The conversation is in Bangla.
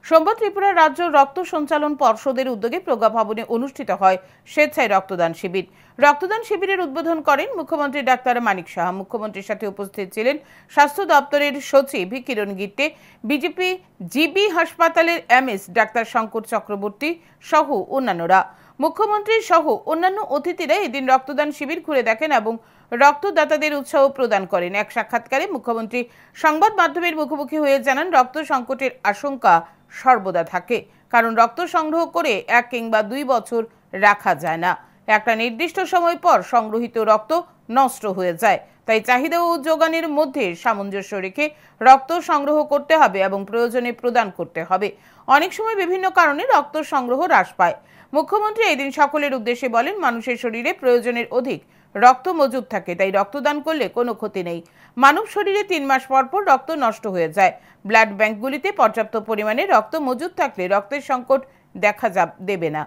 সোমবার ত্রিপুরা রাজ্য রক্ত সঞ্চালন পর্ষদের উদ্যোগে প্রজ্ঞা ভবনে অনুষ্ঠিত হয় স্বেচ্ছায় রক্তদান শিবির। রক্তদান শিবিরের উদ্বোধন করেন মুখ্যমন্ত্রী ডাক্তার মানিক সাহা। মুখ্যমন্ত্রীর সাথে উপস্থিত ছিলেন স্বাস্থ্য দপ্তরের সচিব কিরণ গিত্তে, বিজেপি জিবি হাসপাতালের এমএস ডাক্তার শঙ্কর চক্রবর্তী সহ অন্যান্যরা। মুখ্যমন্ত্রী সহ অন্যান্য অতিথিরা এদিন রক্তদান শিবির ঘুরে দেখেন এবং রক্তদাতাদের উৎসাহ প্রদান করেন। এক সাক্ষাৎকারে মুখ্যমন্ত্রী সংবাদ মাধ্যমের মুখোমুখি হয়ে জানান, রক্ত সংকটের আশঙ্কা সর্বদা থাকে, কারণ রক্ত সংগ্রহ করে 1 কিংবা 2 বছর রাখা যায় না। একটা নির্দিষ্ট সময় পর সংগ্রহিত রক্ত নষ্ট হয়ে যায়। তাই চাহিদা ও যোগানের মধ্যে সামঞ্জস্য রেখে রক্ত সংগ্রহ করতে হবে এবং প্রয়োজনে প্রদান করতে হবে। অনেক সময় বিভিন্ন কারণে রক্ত সংগ্রহ হ্রাস পায়। মুখ্যমন্ত্রী এদিন সকলের উদ্দেশ্যে বলেন, মানুষের শরীরে প্রয়োজনের অধিক রক্ত মজুদ থাকে, তাই রক্তদান করলে কোনো ক্ষতি নেই। মানব শরীরে 3 মাস পর পর রক্ত নষ্ট হয়ে যায়। ব্লাড ব্যাংকগুলিতে পর্যাপ্ত পরিমাণে রক্ত মজুদ থাকলে রক্তের সংকট দেখা দেবে না।